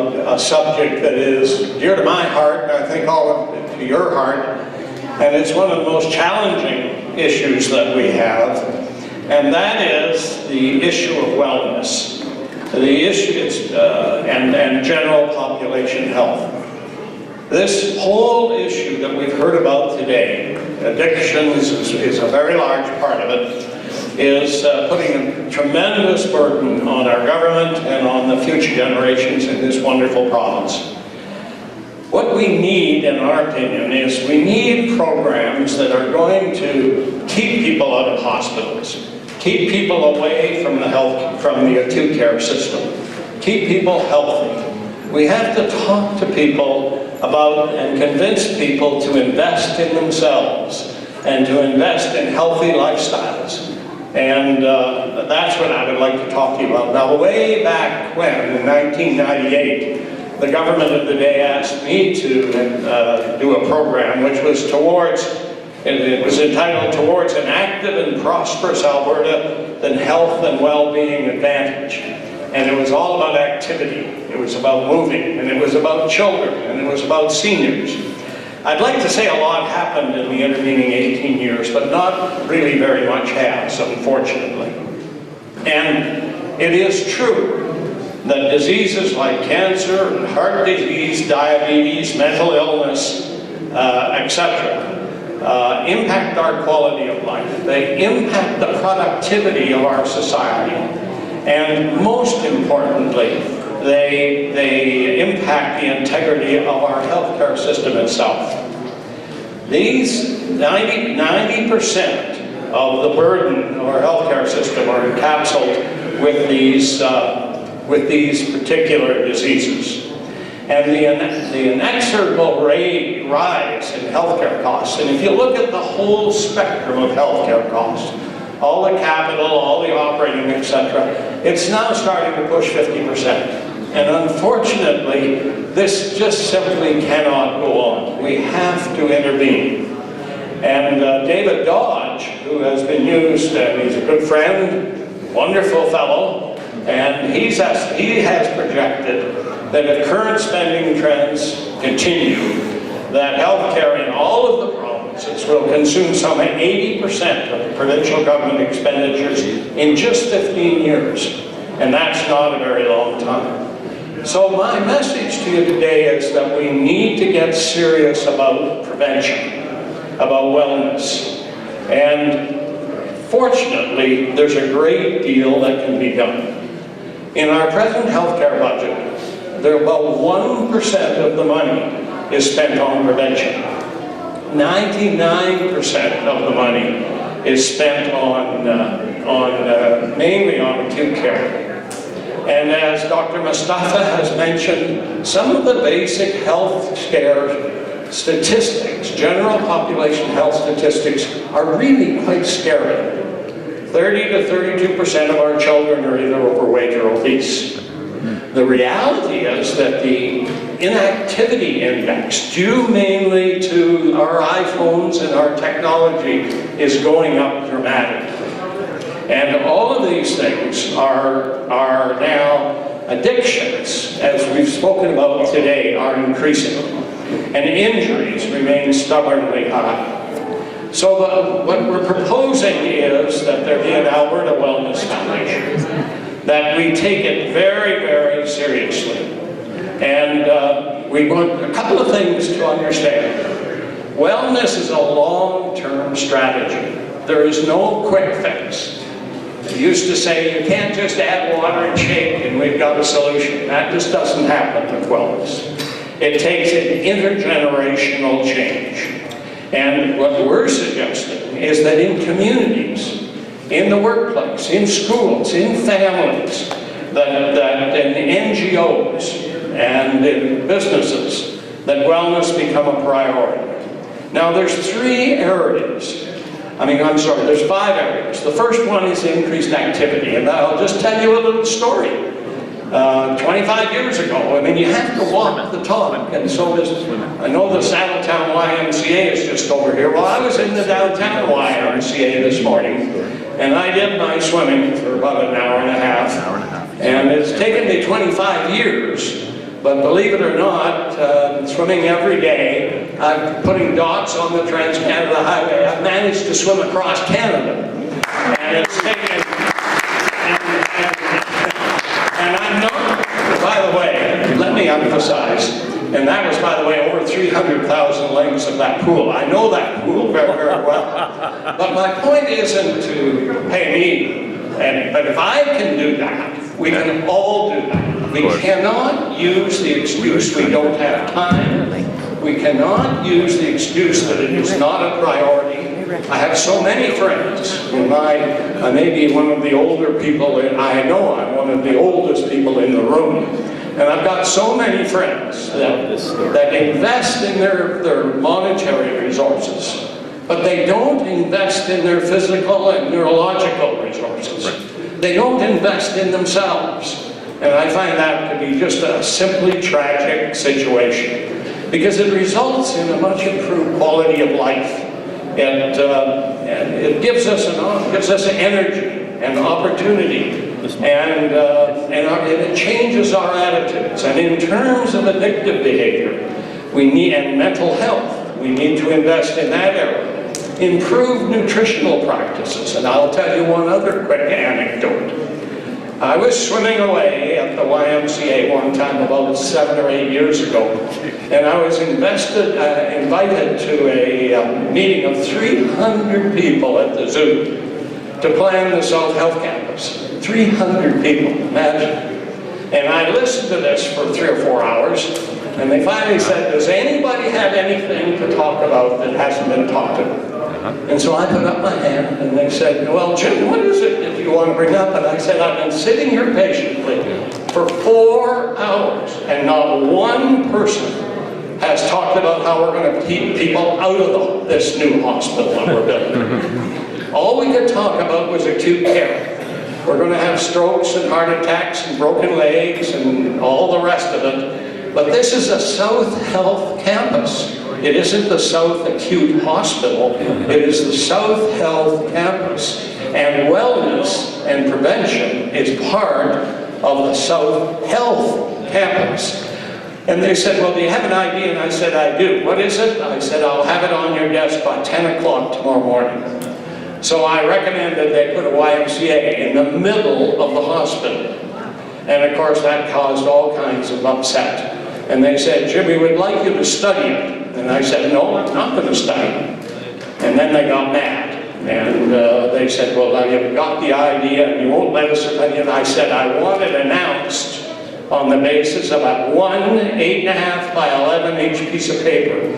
about a subject that is dear to my heart, and I think all of to your heart, and it's one of the most challenging issues that we have, and that is the issue of wellness. The issue is, and general population health. This whole issue that we've heard about today, addictions is a very large part of it, is putting a tremendous burden on our government and on the future generations in this wonderful province. What we need, in our opinion, is we need programs that are going to keep people out of hospitals, keep people away from the acute care system, keep people healthy. We have to talk to people about and convince people to invest in themselves and to invest in healthy lifestyles. And that's what I would like to talk to you about. Now, way back when, in 1998, the government of the day asked me to do a program which was it was entitled Towards an Active and Prosperous Alberta, then Health and Well-Being Advantage. And it was all about activity. It was about moving, and it was about children, and it was about seniors. I'd like to say a lot happened in the intervening 18 years, but not really very much has, unfortunately. And it is true that diseases like cancer, heart disease, diabetes, mental illness, etc., impact our quality of life. They impact the productivity of our society. And most importantly, they impact the integrity of our healthcare system itself. These 90% of the burden of our healthcare system are encapsulated with these particular diseases. And the inexorable rise in healthcare costs, and if you look at the whole spectrum of healthcare costs, all the capital, all the operating, etc., it's now starting to push 50%. And unfortunately, this just simply cannot go on. We have to intervene. And David Dodge, who has been used, and he's a good friend, wonderful fellow, and he has projected that if current spending trends continue, that healthcare in all of the provinces will consume some 80% of the provincial government expenditures in just 15 years. And that's not a very long time. So my message to you today is that we need to get serious about prevention, about wellness. And fortunately, there's a great deal that can be done. In our present healthcare budget, about 1% of the money is spent on prevention. 99% of the money is spent mainly on acute care. And as Dr. Mustafa has mentioned, some of the basic health care statistics, general population health statistics, are really quite scary. 30 to 32% of our children are either overweight or obese. The reality is that the inactivity index, due mainly to our iPhones and our technology, is going up dramatically. And all of these things are now addictions, as we've spoken about today, are increasing. And injuries remain stubbornly high. So what we're proposing is that there be an Alberta Wellness Foundation, that we take it very, very seriously. And we want a couple of things to understand. Wellness is a long-term strategy. There is no quick fix. I used to say you can't just add water and shake and we've got a solution. That just doesn't happen with wellness. It takes an intergenerational change. And what we're suggesting is that in communities, in the workplace, in schools, in families, that in NGOs and in businesses, that wellness become a priority. Now there's there's 5 areas. The first one is increased activity, and I'll just tell you a little story. 25 years ago, you have to walk the talk, and so does, I know the Saddletown YMCA is just over here. Well, I was in the downtown YMCA this morning, and I did my swimming for about an hour and a half. And it's taken me 25 years But believe it or not, swimming every day, putting dots on the Trans-Canada Highway, I've managed to swim across Canada. And it's taken, and I'm not, by the way, let me emphasize, and that was, by the way, over 300,000 lengths of that pool. I know that pool very, very well. But my point isn't to pay me, but if I can do that, we can all do that. We cannot use the excuse we don't have time. We cannot use the excuse that it is not a priority. I have so many friends. I may be one of the older people, I know I'm one of the oldest people in the room. And I've got so many friends that invest in their monetary resources, but they don't invest in their physical and neurological resources. They don't invest in themselves. And I find that to be just a simply tragic situation, because it results in a much improved quality of life. And it gives us energy and opportunity, and it changes our attitudes. And in terms of addictive behavior, and mental health, we need to invest in that area. Improve nutritional practices, and I'll tell you one other quick anecdote. I was swimming away at the YMCA one time about 7 or 8 years ago, and I was invited to a meeting of 300 people at the zoo to plan the South Health Campus. 300 people, imagine. And I listened to this for 3 or 4 hours, and they finally said, does anybody have anything to talk about that hasn't been talked about? And so I put up my hand, and they said, well, Jim, what is it that you want to bring up? And I said, I've been sitting here patiently for 4 hours, and not one person has talked about how we're going to keep people out of this new hospital that we're building. All we could talk about was acute care. We're going to have strokes and heart attacks and broken legs and all the rest of it. But this is a South Health campus. It isn't the South Acute Hospital, it is the South Health Campus. And wellness and prevention is part of the South Health Campus. And they said, well, do you have an idea? And I said, I do. What is it? I said, I'll have it on your desk by 10 o'clock tomorrow morning. So I recommended they put a YMCA in the middle of the hospital. And of course, that caused all kinds of upset. And they said, Jim, we would like you to study it. And I said, no, I'm not going to study it. And then they got mad. And they said, well, now you've got the idea and you won't let us study it. And I said, I want it announced on the basis of a 8.5 by 11 inch piece of paper.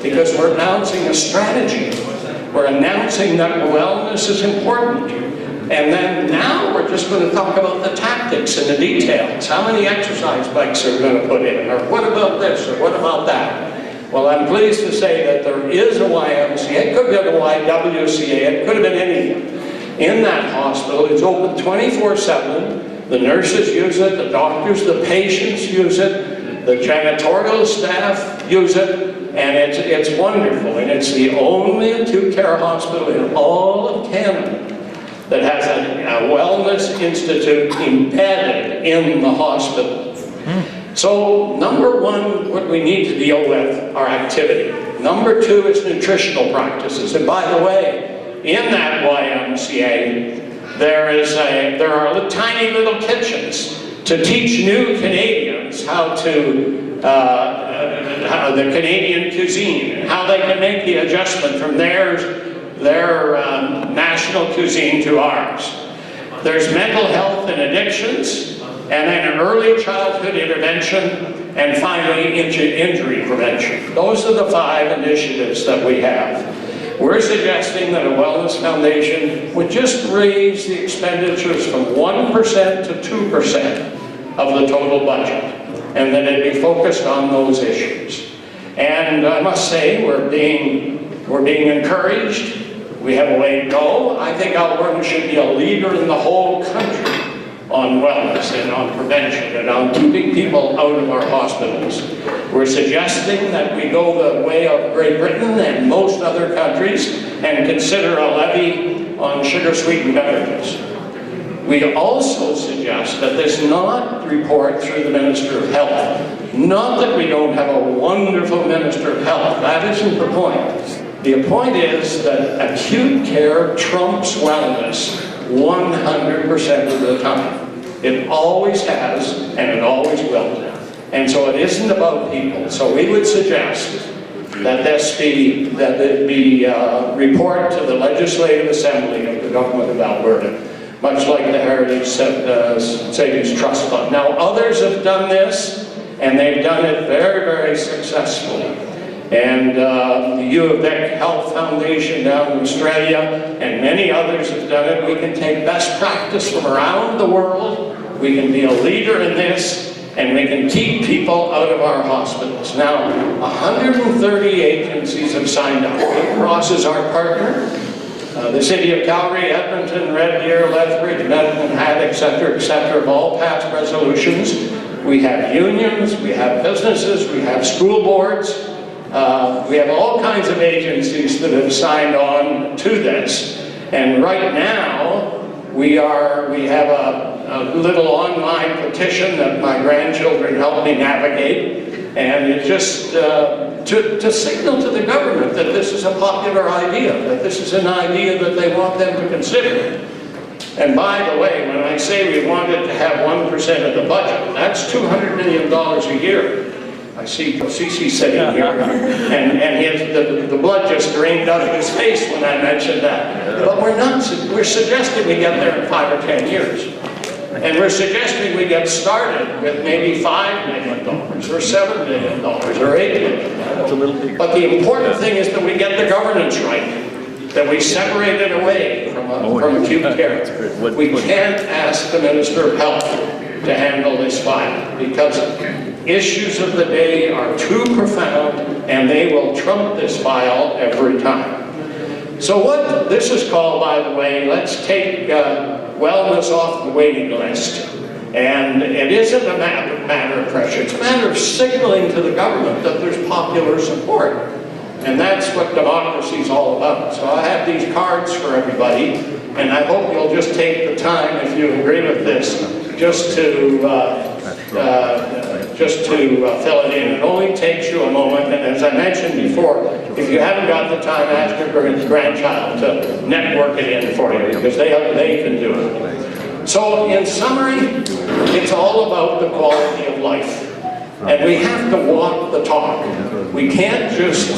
Because we're announcing a strategy. We're announcing that wellness is important. And then now we're just going to talk about the tactics and the details. How many exercise bikes are we going to put in? Or what about this? Or what about that? Well, I'm pleased to say that there is a YMCA. It could have been a YWCA. It could have been anything. In that hospital, it's open 24/7. The nurses use it. The doctors, the patients use it. The janitorial staff use it. And it's wonderful. And it's the only acute care hospital in all of Canada that has a wellness institute embedded in the hospital. So, number one, what we need to deal with are activity. Number two is nutritional practices. And by the way, in that YMCA, there are tiny little kitchens to teach new Canadians how the Canadian cuisine, and how they can make the adjustment from their national cuisine to ours. There's mental health and addictions, and then early childhood intervention, and finally injury prevention. Those are the 5 initiatives that we have. We're suggesting that a wellness foundation would just raise the expenditures from 1% to 2% of the total budget, and that it be focused on those issues. And I must say, we're being encouraged. We have a way to go. I think Alberta should be a leader in the whole country on wellness and on prevention and on keeping people out of our hospitals. We're suggesting that we go the way of Great Britain and most other countries and consider a levy on sugar-sweetened beverages. We also suggest that this not report through the Minister of Health, Not that we don't have a wonderful Minister of Health. That isn't the point. The point is that acute care trumps wellness 100% of the time. It always has, and it always will. And so it isn't about people. So we would suggest that it be report to the Legislative Assembly of the Government of Alberta, much like the Heritage Savings Trust Fund. Now, others have done this, and they've done it very, very successfully. And the U.of.A. Health Foundation down in Australia, and many others have done it. We can take best practice from around the world. We can be a leader in this, and we can keep people out of our hospitals. Now, 130 agencies have signed up. Blue Cross is our partner. The City of Calgary, Edmonton, Red Deer, Lethbridge, Medicine Hat, etc., have all passed resolutions. We have unions, we have businesses, we have school boards. We have all kinds of agencies that have signed on to this. And right now, we have a little online petition that my grandchildren helped me navigate, and it just to signal to the government that this is a popular idea, that this is an idea that they want them to consider. And by the way, when I say we wanted to have 1% of the budget, that's $200 million a year. I see CC sitting here, and the blood just drained out of his face when I mentioned that. But we're suggesting we get there in 5 or 10 years. And we're suggesting we get started with maybe $5 million, or $7 million, or $8 million. That's a little bigger. But the important thing is that we get the governance right, that we separate it away from acute care. We can't ask the Minister of Health to handle this file, because issues of the day are too profound, and they will trump this file every time. So what this is called, by the way, let's take wellness off the waiting list. And it isn't a matter of pressure, it's a matter of signaling to the government that there's popular support. And that's what democracy is all about. So I have these cards for everybody, and I hope you'll just take the time, if you agree with this, just to fill it in. It only takes you a moment, and as I mentioned before, if you haven't got the time, ask your grandchild to network it in for you, because they can do it. So in summary, it's all about the quality of life. And we have to walk the talk. We can't just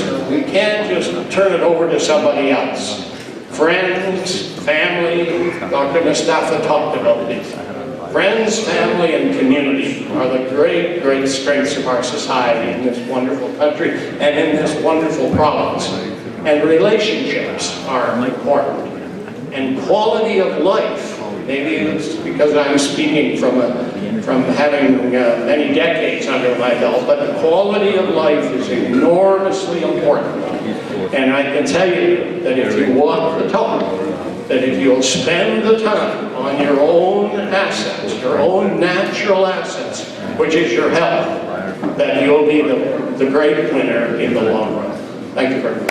turn it over to somebody else. Friends, family, Dr. Mustafa talked about this. Friends, family, and community are the great, great strengths of our society in this wonderful country and in this wonderful province. And relationships are important. And quality of life, maybe it's because I'm speaking from having many decades under my belt, but the quality of life is enormously important. And I can tell you that if you walk the talk, that if you'll spend the time on your own assets, your own natural assets, which is your health, that you'll be the great winner in the long run. Thank you very much.